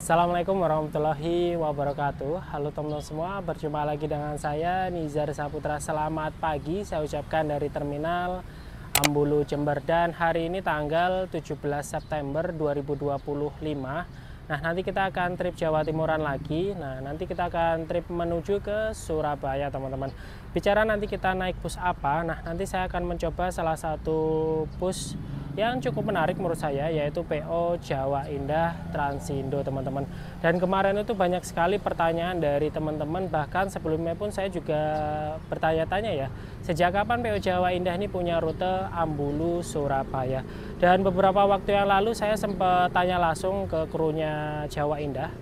Assalamualaikum warahmatullahi wabarakatuh. Halo teman-teman semua, berjumpa lagi dengan saya Nizar Saputra. Selamat pagi saya ucapkan dari Terminal Ambulu Jember, dan hari ini tanggal 17 September 2025. Nah, nanti kita akan trip Jawa Timuran lagi. Nah, nanti kita akan trip menuju ke Surabaya, teman-teman. Bicara nanti kita naik bus apa, nah nanti saya akan mencoba salah satu bus yang cukup menarik menurut saya, yaitu PO Jawa Indah Transindo, teman-teman. Dan kemarin itu banyak sekali pertanyaan dari teman-teman, bahkan sebelumnya pun saya juga bertanya-tanya ya, sejak kapan PO Jawa Indah ini punya rute Ambulu Surabaya. Dan beberapa waktu yang lalu saya sempat tanya langsung ke krunya Jawa Indah.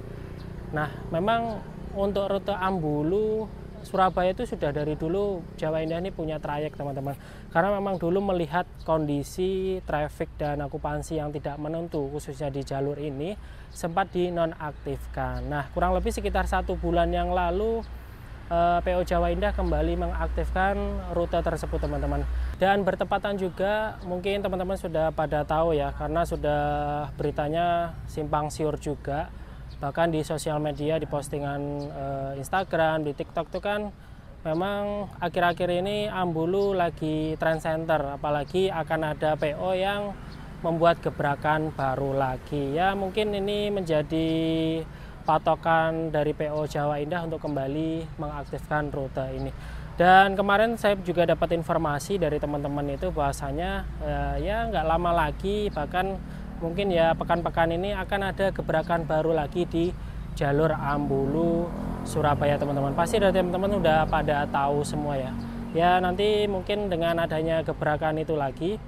Nah, memang untuk rute Ambulu Surabaya itu sudah dari dulu Jawa Indah ini punya trayek, teman-teman. Karena memang dulu melihat kondisi traffic dan okupansi yang tidak menentu, khususnya di jalur ini, sempat dinonaktifkan. Nah, kurang lebih sekitar 1 bulan yang lalu PO Jawa Indah kembali mengaktifkan rute tersebut, teman-teman. Dan bertepatan juga, mungkin teman-teman sudah pada tahu ya, karena sudah beritanya simpang siur juga. Bahkan di sosial media, di postingan Instagram, di TikTok itu kan memang akhir-akhir ini Ambulu lagi trend center, apalagi akan ada PO yang membuat gebrakan baru lagi. Ya, mungkin ini menjadi patokan dari PO Jawa Indah untuk kembali mengaktifkan rute ini. Dan kemarin saya juga dapat informasi dari teman-teman itu bahwasanya ya nggak lama lagi, bahkan mungkin ya pekan-pekan ini akan ada gebrakan baru lagi di jalur Ambulu Surabaya, teman-teman. Pasti dari teman-teman udah pada tahu semua ya. Ya, nanti mungkin dengan adanya gebrakan itu lagi,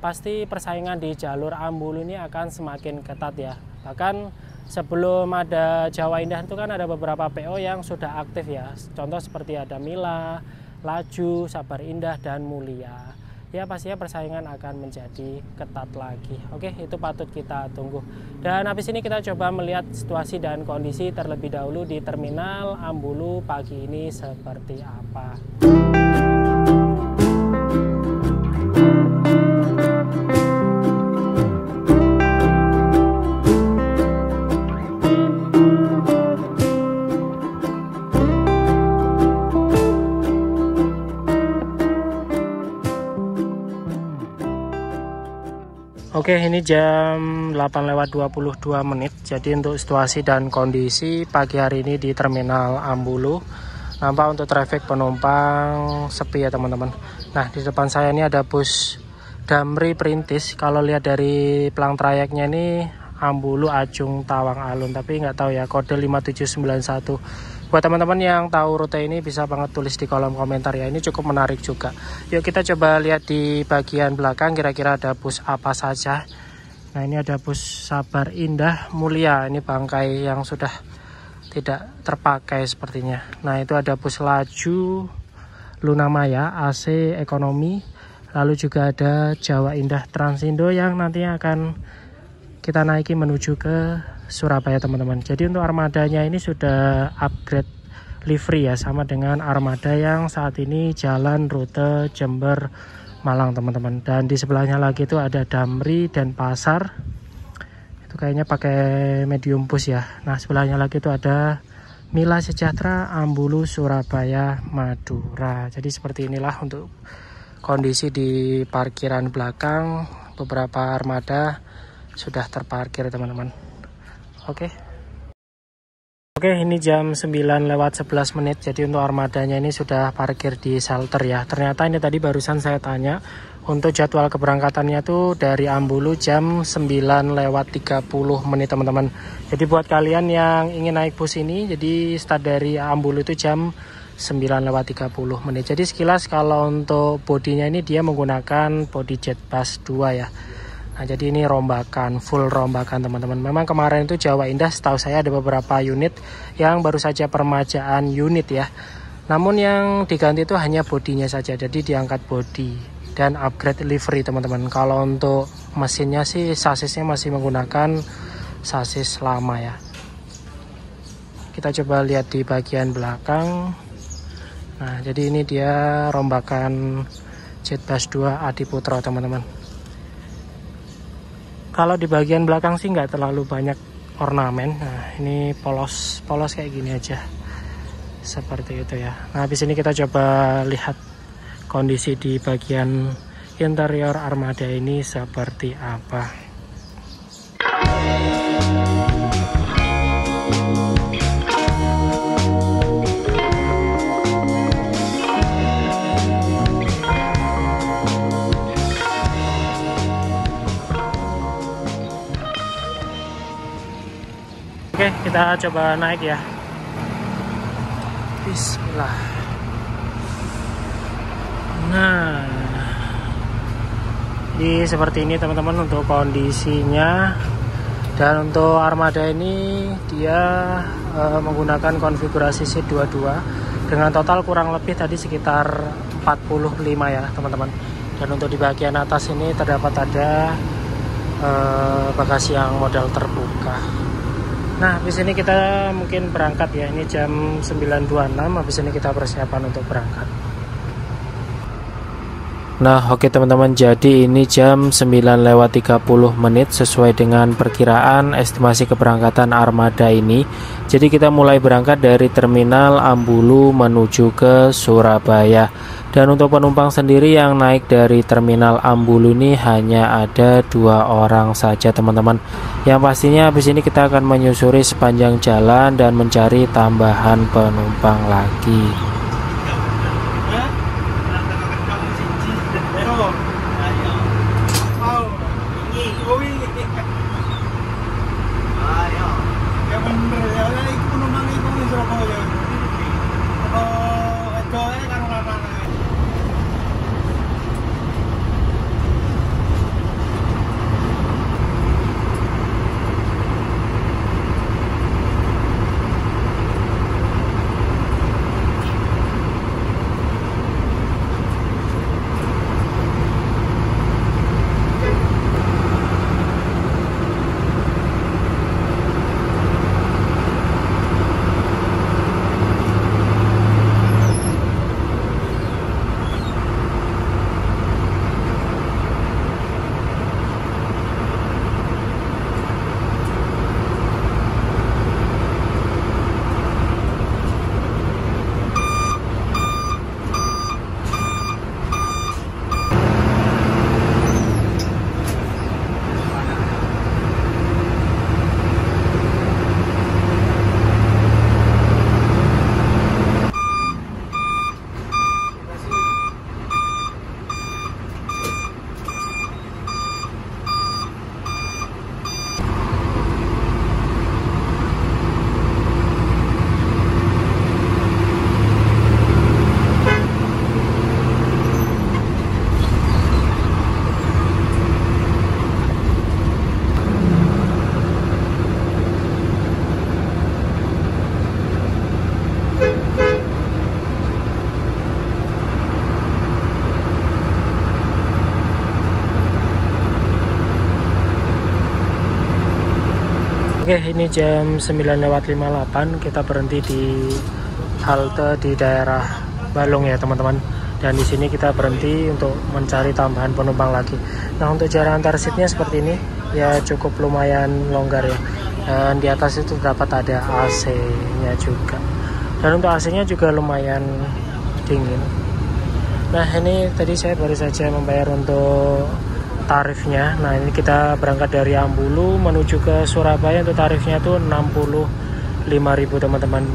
pasti persaingan di jalur Ambulu ini akan semakin ketat ya. Bahkan sebelum ada Jawa Indah itu kan ada beberapa PO yang sudah aktif ya. Contoh seperti ada Mila, Laju, Sabar Indah, dan Mulia. Ya, pastinya persaingan akan menjadi ketat lagi. Oke, itu patut kita tunggu. Dan habis ini kita coba melihat situasi dan kondisi terlebih dahulu di Terminal Ambulu pagi ini seperti apa. Oke, ini jam 8:22. Jadi untuk situasi dan kondisi pagi hari ini di Terminal Ambulu, nampak untuk traffic penumpang sepi ya, teman-teman. Nah, di depan saya ini ada bus Damri Perintis. Kalau lihat dari pelang trayeknya ini Ambulu Ajung Tawang Alun, tapi nggak tahu ya kode 5791. Buat teman-teman yang tahu rute ini bisa banget tulis di kolom komentar ya. Ini cukup menarik juga. Yuk kita coba lihat di bagian belakang kira-kira ada bus apa saja. Nah, ini ada bus Sabar Indah Mulia. Ini bangkai yang sudah tidak terpakai sepertinya. Nah, itu ada bus Laju Lunamaya AC Ekonomi. Lalu juga ada Jawa Indah Transindo yang nantinya akan kita naiki menuju ke Surabaya, teman-teman. Jadi untuk armadanya ini sudah upgrade livery ya, sama dengan armada yang saat ini jalan rute Jember Malang, teman-teman. Dan di sebelahnya lagi itu ada Damri dan Pasar. Itu kayaknya pakai medium bus ya. Nah, sebelahnya lagi itu ada Mila Sejahtera Ambulu Surabaya Madura. Jadi seperti inilah untuk kondisi di parkiran belakang. Beberapa armada sudah terparkir, teman-teman. Oke, ini jam 9:11. Jadi untuk armadanya ini sudah parkir di shelter ya. Ternyata ini tadi barusan saya tanya, untuk jadwal keberangkatannya tuh dari Ambulu jam 9:30, teman-teman. Jadi buat kalian yang ingin naik bus ini, jadi start dari Ambulu itu jam 9:30. Jadi sekilas kalau untuk bodinya ini dia menggunakan body Jetbus 2 ya. Nah, jadi ini rombakan, full rombakan, teman-teman. Memang kemarin itu Jawa Indah setahu saya ada beberapa unit yang baru saja permajaan unit ya. Namun yang diganti itu hanya bodinya saja, jadi diangkat bodi dan upgrade livery, teman-teman. Kalau untuk mesinnya sih sasisnya masih menggunakan sasis lama ya. Kita coba lihat di bagian belakang. Nah, jadi ini dia rombakan Jetbus 2 Adiputro, teman-teman. Kalau di bagian belakang sih nggak terlalu banyak ornamen. Nah, ini polos kayak gini aja. Seperti itu ya. Nah, habis ini kita coba lihat kondisi di bagian interior armada ini seperti apa. Oke, kita coba naik ya. Bismillah. Nah, jadi seperti ini teman-teman untuk kondisinya. Dan untuk armada ini dia menggunakan konfigurasi C22 dengan total kurang lebih tadi sekitar 45 ya teman-teman. Dan untuk di bagian atas ini terdapat ada bagasi yang model terbuka. Nah, habis ini kita mungkin berangkat ya. Ini jam 9.26, habis ini kita persiapan untuk berangkat. Nah, oke teman-teman, jadi ini jam 9:30 sesuai dengan perkiraan estimasi keberangkatan armada ini. Jadi kita mulai berangkat dari terminal Ambulu menuju ke Surabaya. Dan untuk penumpang sendiri yang naik dari terminal Ambulu ini hanya ada 2 orang saja teman-teman. Yang pastinya habis ini kita akan menyusuri sepanjang jalan dan mencari tambahan penumpang lagi. Oke, ini jam 9:58, kita berhenti di halte di daerah Balong ya teman-teman. Dan di sini kita berhenti untuk mencari tambahan penumpang lagi. Nah, untuk jarak antar seatnya seperti ini ya, cukup lumayan longgar ya. Dan di atas itu dapat ada AC-nya juga. Dan untuk AC-nya juga lumayan dingin. Nah, ini tadi saya baru saja membayar untuk tarifnya. Nah, ini kita berangkat dari Ambulu menuju ke Surabaya. Untuk tarifnya tuh 65.000 teman-teman.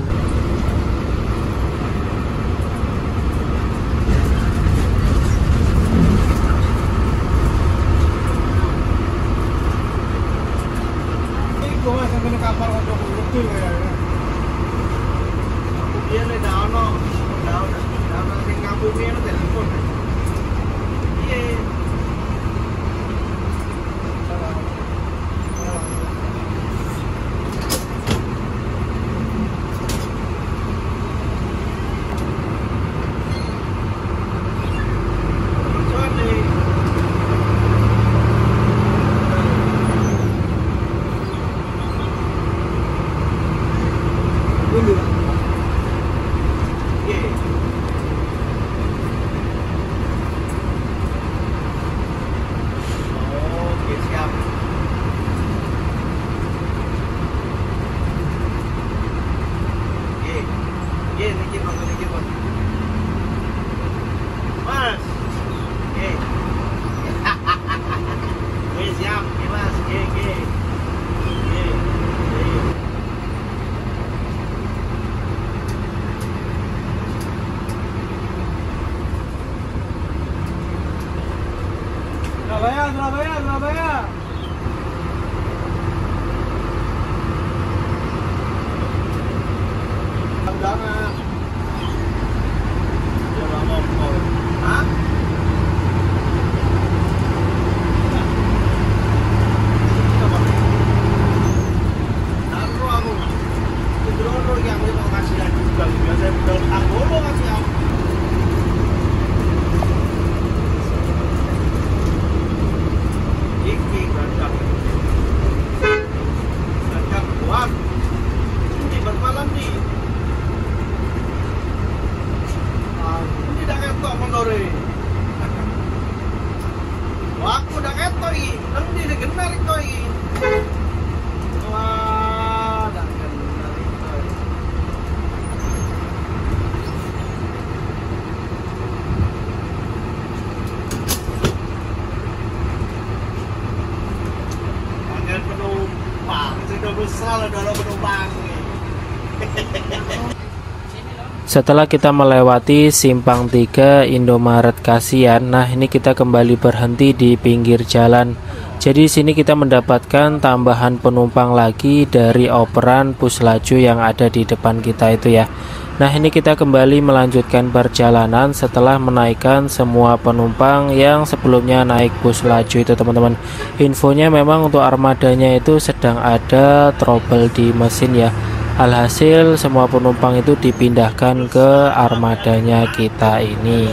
Surabaya, Surabaya. Jangan. Jangan ngomong. Hah? Taruh aku. Itu yang mau kasih lagi juga. Biasa udah aku lo kasih aku. Iki gandang. Gandang kuat. Ini bermalam nih. Tidak ketok menore. Aku udah ketok ini. Nanti digenar itu ini. Wah, dah genar itu. Panggil penumpang. Sudah besar ada penumpang. Setelah kita melewati simpang 3 Indomaret Kasihan, nah ini kita kembali berhenti di pinggir jalan. Jadi sini kita mendapatkan tambahan penumpang lagi dari operan bus laju yang ada di depan kita itu ya. Nah ini kita kembali melanjutkan perjalanan setelah menaikkan semua penumpang yang sebelumnya naik bus laju itu teman-teman. Infonya memang untuk armadanya itu sedang ada trouble di mesin ya. Alhasil semua penumpang itu dipindahkan ke armadanya kita ini.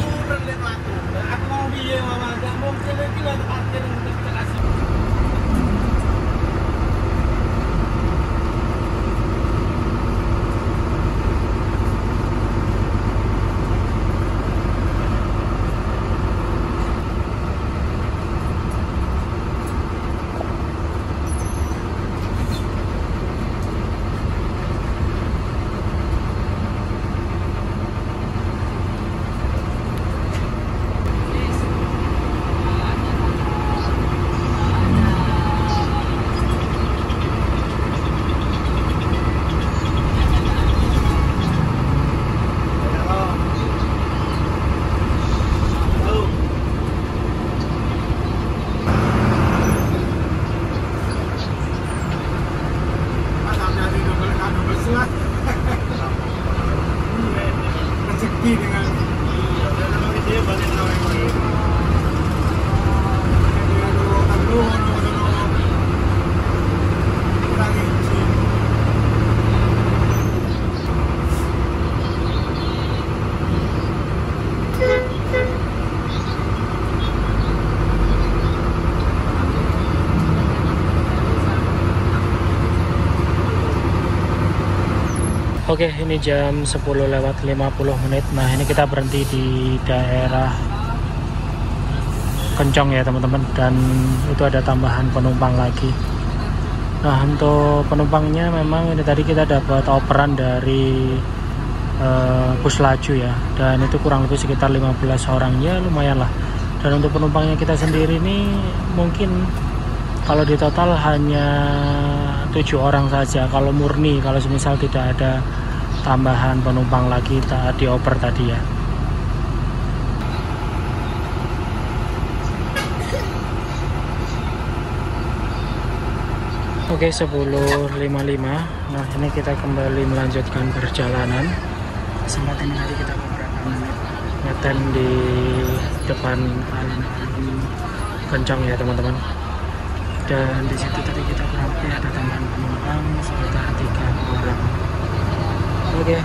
Oke, ini jam 10:50. Nah, ini kita berhenti di daerah Kencong ya teman-teman, dan itu ada tambahan penumpang lagi. Nah, untuk penumpangnya memang ini tadi kita dapat operan dari bus laju ya, dan itu kurang lebih sekitar 15 orang ya, lumayan lah. Dan untuk penumpangnya kita sendiri ini mungkin kalau di total hanya 7 orang saja kalau murni, kalau semisal tidak ada tambahan penumpang lagi tak dioper tadi ya. Oke, 10:55. Nah, ini kita kembali melanjutkan perjalanan. Sempat ini tadi kita beberapa menit ngetem di depan alun-alun Kencong ya teman-teman. Dan di situ tadi kita kurang lebih ada tambahan penumpang sekitar 3 orang. Oke.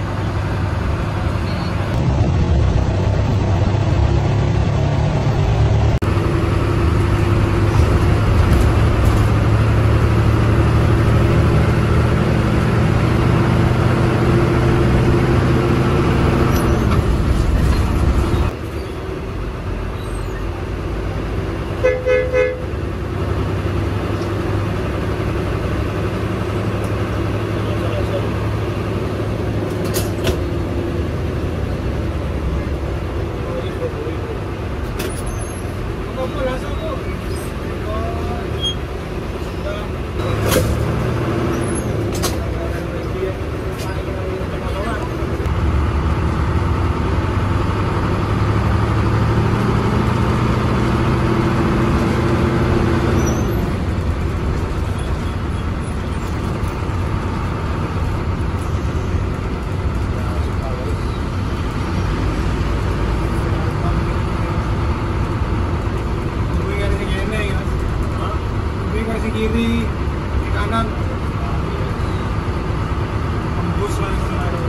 kiri, di kanan. Tembus langsung aja.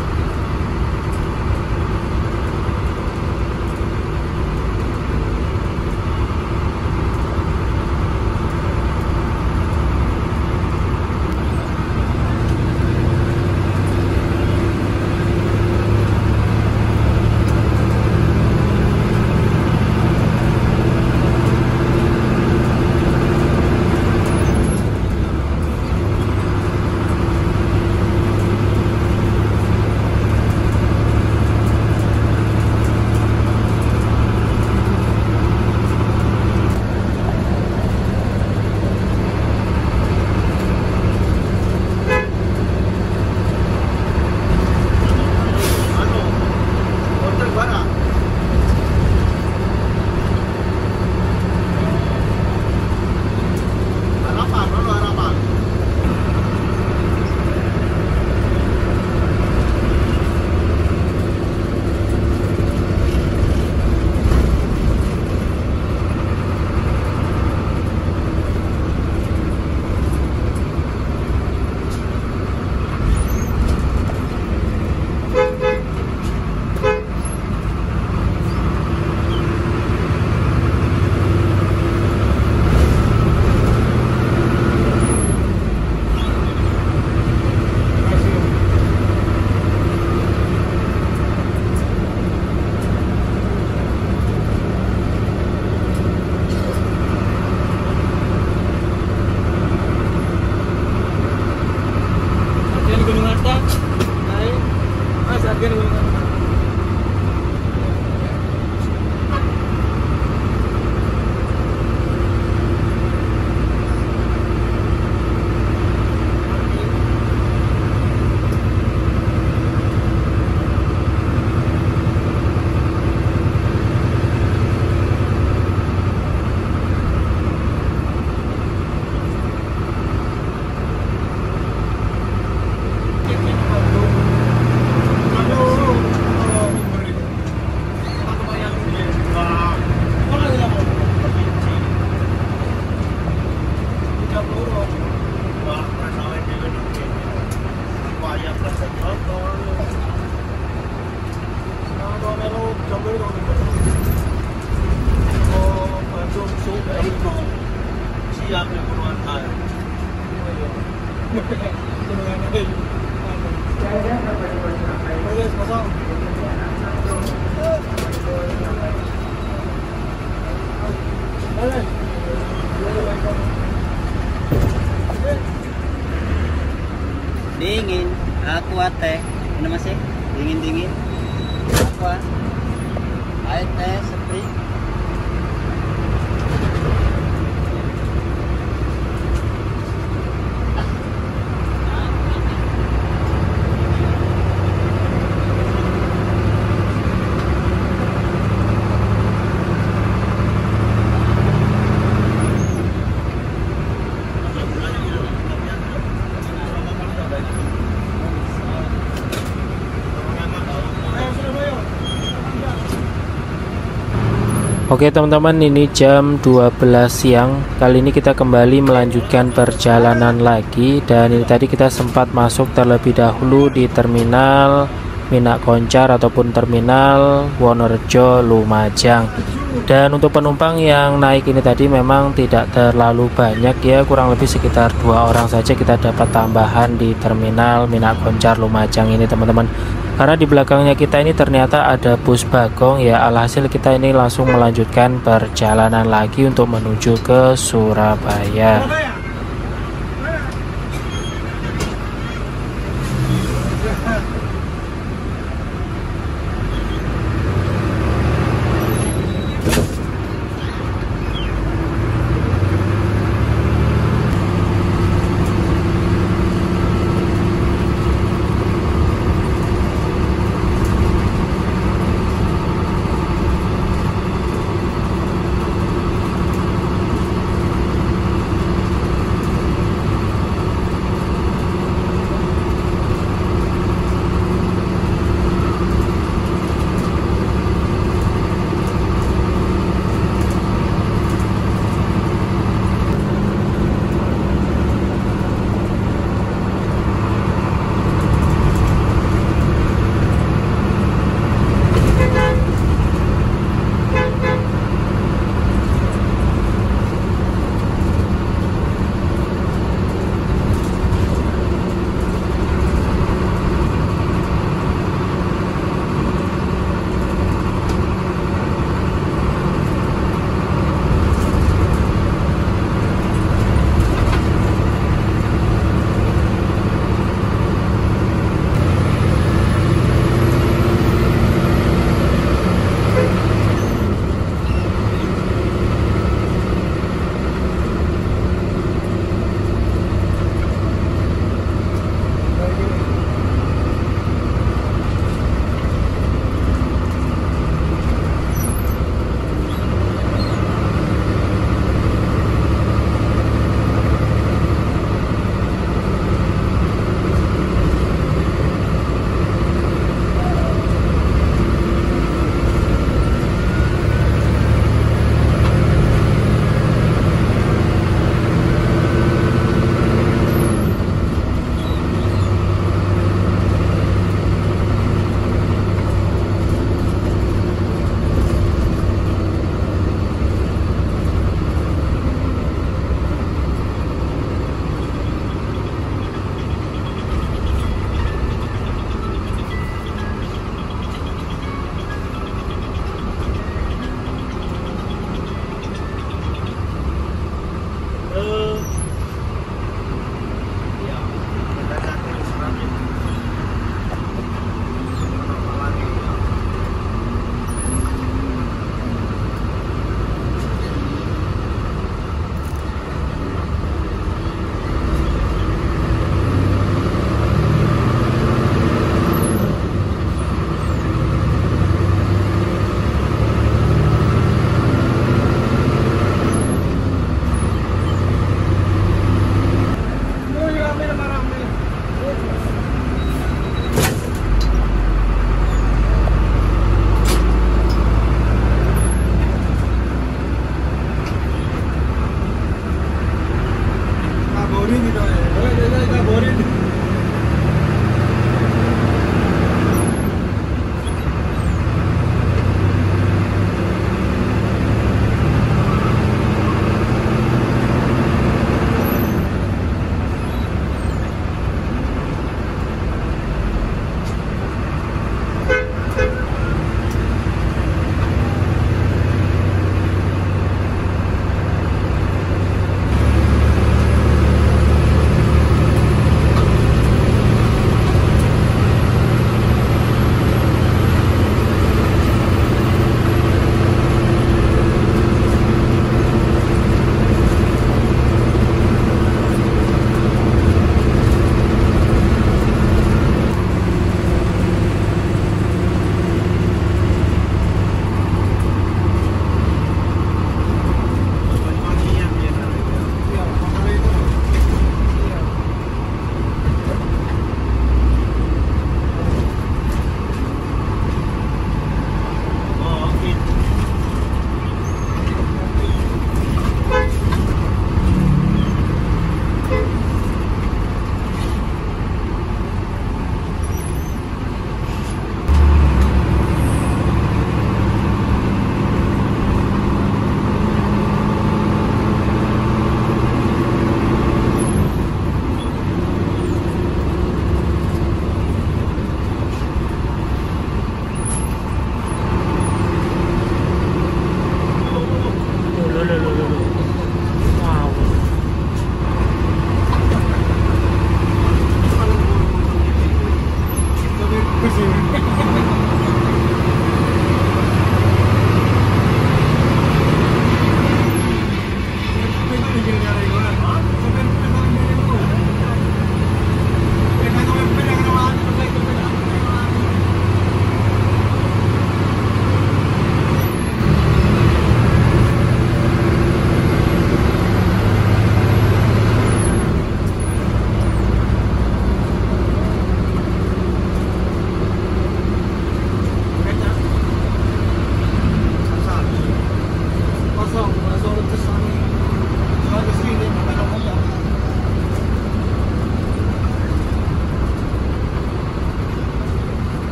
Siap ya puluhan kali. Dingin, aqua teh, ini masih dingin aqua, air teh, spring. Oke teman-teman, ini jam 12 siang. Kali ini kita kembali melanjutkan perjalanan lagi. Dan ini tadi kita sempat masuk terlebih dahulu di terminal Minak Koncar ataupun terminal Wonorejo Lumajang. Dan untuk penumpang yang naik ini tadi memang tidak terlalu banyak ya, kurang lebih sekitar 2 orang saja kita dapat tambahan di terminal Minak Koncar Lumajang ini teman-teman. Karena di belakangnya kita ini ternyata ada bus Bagong ya, alhasil kita ini langsung melanjutkan perjalanan lagi untuk menuju ke Surabaya.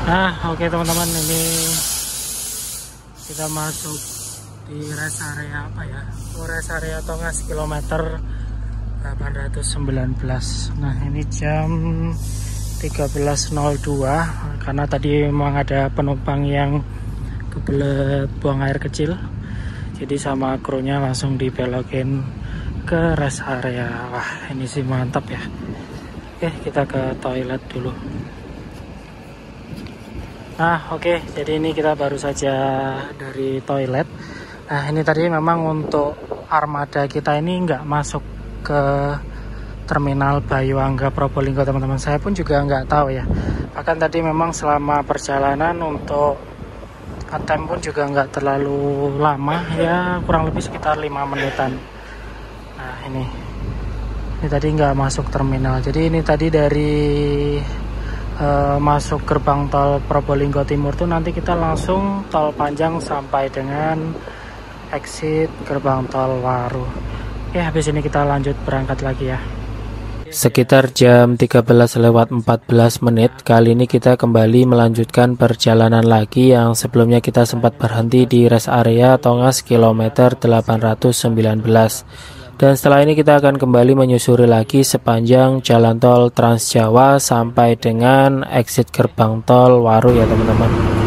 Nah, oke teman-teman, ini kita masuk di rest area apa ya? Rest area Tongas kilometer 819. Nah, ini jam 13.02 karena tadi memang ada penumpang yang kebelet buang air kecil. Jadi sama krunya langsung dibelokin ke rest area. Wah, ini sih mantap ya. Oke, kita ke toilet dulu. Nah, oke, jadi ini kita baru saja dari toilet. Nah, ini tadi memang untuk armada kita ini nggak masuk ke terminal Bayuangga Probolinggo, teman-teman. Saya pun juga nggak tahu ya. Bahkan tadi memang selama perjalanan untuk ATM pun juga nggak terlalu lama ya, kurang lebih sekitar 5 menitan. Nah, ini tadi nggak masuk terminal. Jadi ini tadi dari masuk gerbang tol Probolinggo Timur tuh nanti kita langsung tol panjang sampai dengan exit gerbang tol Waru. Ya, habis ini kita lanjut berangkat lagi ya. Sekitar jam 13:14 kali ini kita kembali melanjutkan perjalanan lagi yang sebelumnya kita sempat berhenti di rest area Tongas kilometer 819. Dan setelah ini kita akan kembali menyusuri lagi sepanjang jalan tol Trans Jawa sampai dengan exit gerbang tol Waru ya teman-teman.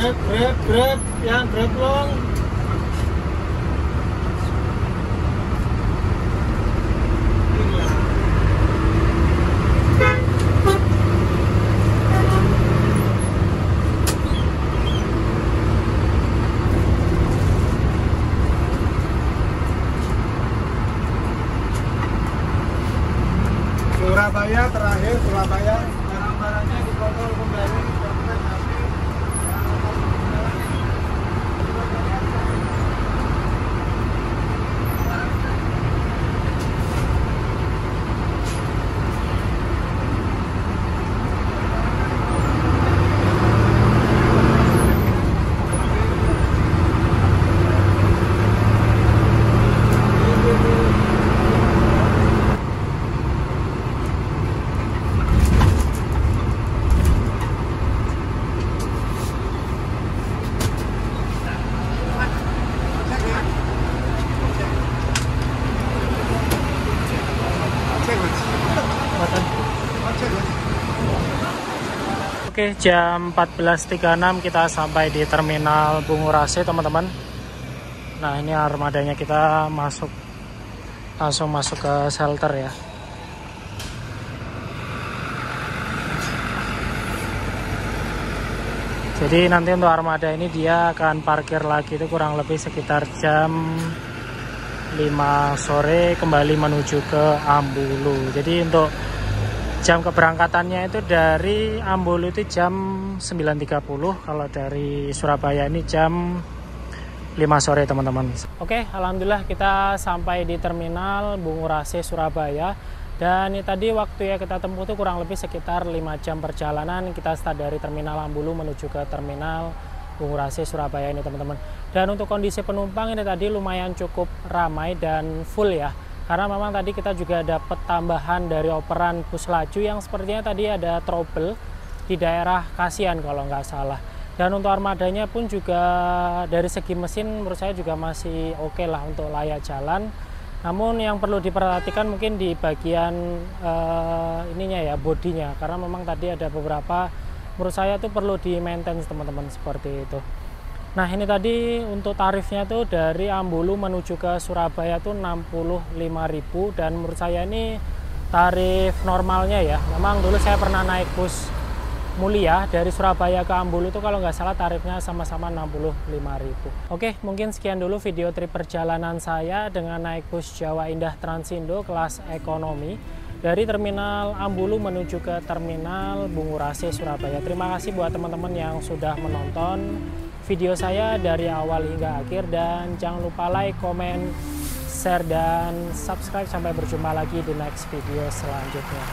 Grab, yang grab long. Surabaya terakhir, Surabaya barang-barangnya dipotong kembali. Oke, jam 14.36 kita sampai di terminal Bungurasi, teman-teman. Nah, ini armadanya kita langsung masuk ke shelter ya. Jadi nanti untuk armada ini dia akan parkir lagi itu kurang lebih sekitar jam 5 sore kembali menuju ke Ambulu. Jadi untuk jam keberangkatannya itu dari Ambulu itu jam 9.30, kalau dari Surabaya ini jam 5 sore, teman-teman. Oke, alhamdulillah kita sampai di terminal Bungurasi Surabaya. Dan ini tadi waktu ya kita tempuh itu kurang lebih sekitar 5 jam perjalanan. Kita start dari terminal Ambulu menuju ke terminal Bungurasi Surabaya ini, teman-teman. Dan untuk kondisi penumpang ini tadi lumayan cukup ramai dan full ya. Karena memang tadi kita juga dapat tambahan dari operan bus laju yang sepertinya tadi ada trouble di daerah Kasihan kalau nggak salah. Dan untuk armadanya pun juga dari segi mesin menurut saya juga masih oke lah untuk layak jalan. Namun yang perlu diperhatikan mungkin di bagian ininya ya, bodinya. Karena memang tadi ada beberapa menurut saya tuh perlu di maintenance, teman-teman, seperti itu. Nah, ini tadi untuk tarifnya tuh dari Ambulu menuju ke Surabaya tuh 65.000, dan menurut saya ini tarif normalnya ya. Memang dulu saya pernah naik bus Mulia dari Surabaya ke Ambulu itu kalau nggak salah tarifnya sama-sama 65.000. Oke, mungkin sekian dulu video trip perjalanan saya dengan naik bus Jawa Indah Transindo kelas ekonomi dari terminal Ambulu menuju ke terminal Bungurasi Surabaya. Terima kasih buat teman-teman yang sudah menonton video saya dari awal hingga akhir, dan jangan lupa like, comment, share, dan subscribe. Sampai berjumpa lagi di next video selanjutnya.